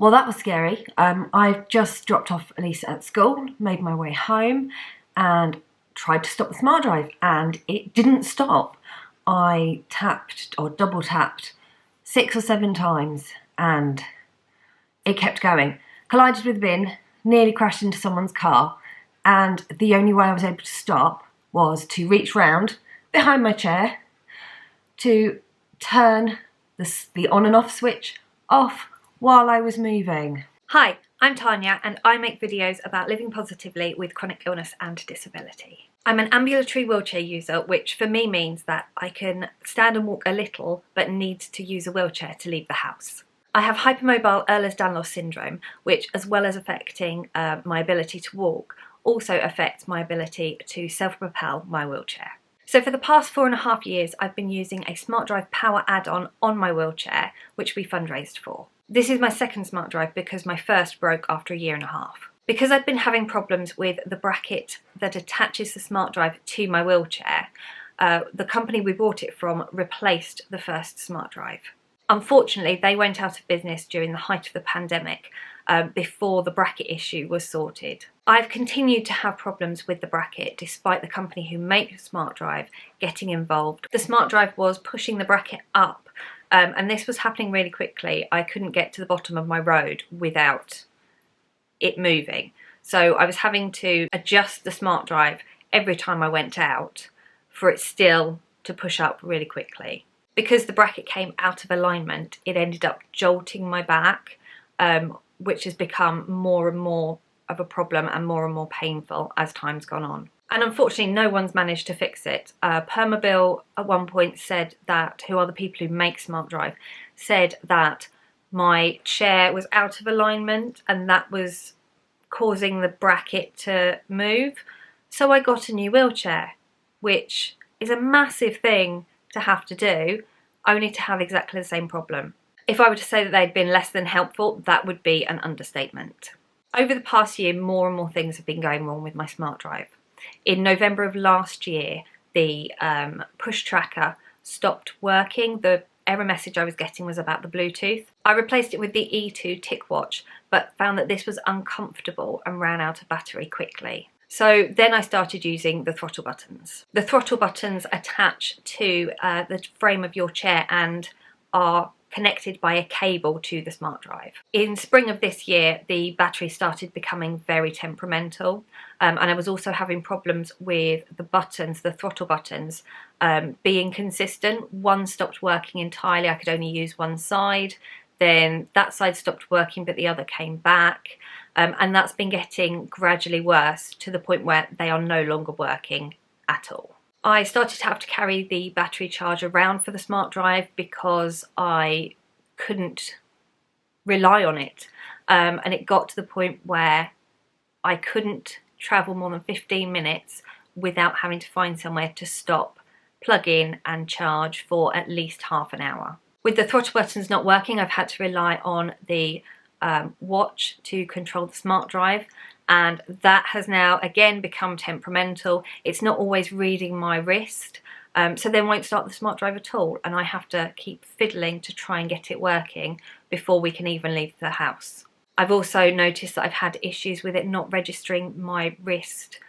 Well, that was scary. I've just dropped off Elise at school, made my way home and tried to stop the SmartDrive and it didn't stop. I tapped or double tapped 6 or 7 times and it kept going. Collided with a bin, nearly crashed into someone's car, and the only way I was able to stop was to reach round behind my chair to turn the on and off switch off while I was moving. Hi, I'm Tania and I make videos about living positively with chronic illness and disability. I'm an ambulatory wheelchair user, which for me means that I can stand and walk a little but need to use a wheelchair to leave the house. I have hypermobile Ehlers-Danlos syndrome, which, as well as affecting my ability to walk, also affects my ability to self-propel my wheelchair. So for the past 4.5 years, I've been using a SmartDrive power add-on on my wheelchair, which we fundraised for. This is my second SmartDrive because my first broke after 1.5 years. Because I've been having problems with the bracket that attaches the SmartDrive to my wheelchair, the company we bought it from replaced the first SmartDrive. Unfortunately, they went out of business during the height of the pandemic, before the bracket issue was sorted. I've continued to have problems with the bracket despite the company who make SmartDrive getting involved. The SmartDrive was pushing the bracket up, and this was happening really quickly. I couldn't get to the bottom of my road without it moving. So I was having to adjust the SmartDrive every time I went out for it still to push up really quickly. Because the bracket came out of alignment, it ended up jolting my back, which has become more and more of a problem and more painful as time's gone on. And unfortunately, no one's managed to fix it. Permobil at one point said that, who are the people who make SmartDrive, said that my chair was out of alignment and that was causing the bracket to move. So I got a new wheelchair, which is a massive thing to have to do, only to have exactly the same problem. If I were to say that they'd been less than helpful, that would be an understatement. Over the past year, more and more things have been going wrong with my SmartDrive. In November of last year, the push tracker stopped working. The error message I was getting was about the Bluetooth. I replaced it with the E2 tick watch, but found that this was uncomfortable and ran out of battery quickly. So then I started using the throttle buttons. The throttle buttons attach to the frame of your chair and are connected by a cable to the SmartDrive. In spring of this year, the battery started becoming very temperamental, and I was also having problems with the buttons, the throttle buttons, being consistent. One stopped working entirely, I could only use one side. Then that side stopped working, but the other came back. And that's been getting gradually worse to the point where they are no longer working at all. I started to have to carry the battery charge around for the SmartDrive because I couldn't rely on it. And it got to the point where I couldn't travel more than 15 minutes without having to find somewhere to stop, plug in and charge for at least half an hour. With the throttle buttons not working, I've had to rely on the watch to control the SmartDrive, and that has now again become temperamental. It's not always reading my wrist, so then won't start the SmartDrive at all, and I have to keep fiddling to try and get it working before we can even leave the house. I've also noticed that I've had issues with it not registering my wrist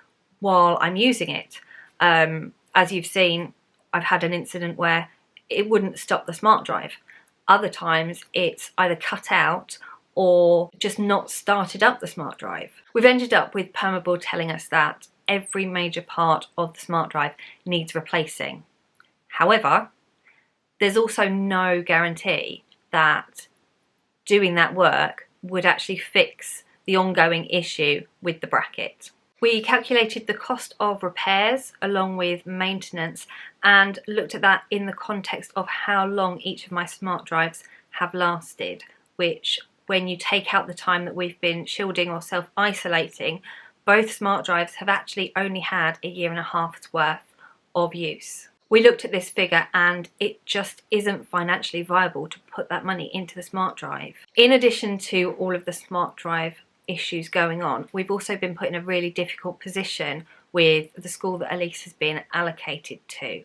while I'm using it. As you've seen, I've had an incident where it wouldn't stop the SmartDrive. Other times it's either cut out or just not started up the SmartDrive. We've ended up with Permobil telling us that every major part of the SmartDrive needs replacing. However, there's also no guarantee that doing that work would actually fix the ongoing issue with the bracket. We calculated the cost of repairs along with maintenance and looked at that in the context of how long each of my SmartDrives have lasted, which, when you take out the time that we've been shielding or self-isolating, both SmartDrives have actually only had 1.5 years worth of use. We looked at this figure and it just isn't financially viable to put that money into the SmartDrive. In addition to all of the SmartDrive issues going on, we've also been put in a really difficult position with the school that Elise has been allocated to.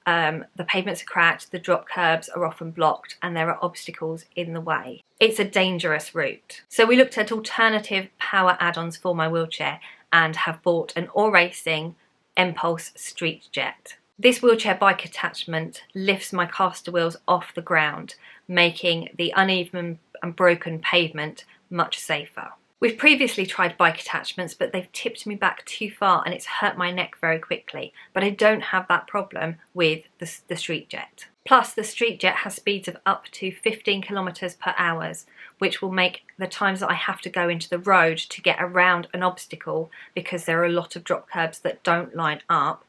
the pavements are cracked, the drop curbs are often blocked, and there are obstacles in the way. It's a dangerous route. So we looked at alternative power add-ons for my wheelchair and have bought an All Racing Impulse StreetJet. This wheelchair bike attachment lifts my caster wheels off the ground, making the uneven and broken pavement much safer. We've previously tried bike attachments, but they've tipped me back too far and it's hurt my neck very quickly. But I don't have that problem with the StreetJet. Plus, the StreetJet has speeds of up to 15 kilometers per hour, which will make the times that I have to go into the road to get around an obstacle, because there are a lot of drop curbs that don't line up,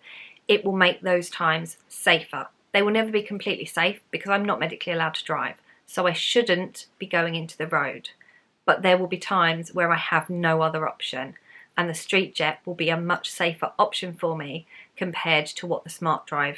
it will make those times safer. They will never be completely safe because I'm not medically allowed to drive, so I shouldn't be going into the road. But there will be times where I have no other option, and the StreetJet will be a much safer option for me compared to what the SmartDrive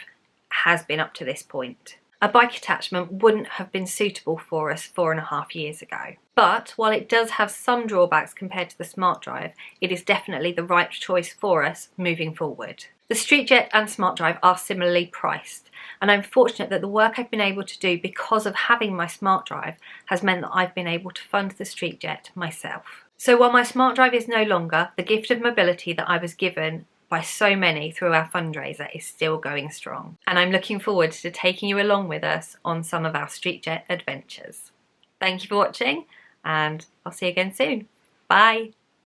has been up to this point. A bike attachment wouldn't have been suitable for us 4.5 years ago. But while it does have some drawbacks compared to the SmartDrive, it is definitely the right choice for us moving forward. The StreetJet and SmartDrive are similarly priced, and I'm fortunate that the work I've been able to do because of having my SmartDrive has meant that I've been able to fund the StreetJet myself. So while my SmartDrive is no longer, the gift of mobility that I was given by so many through our fundraiser is still going strong. And I'm looking forward to taking you along with us on some of our StreetJet adventures. Thank you for watching, and I'll see you again soon. Bye!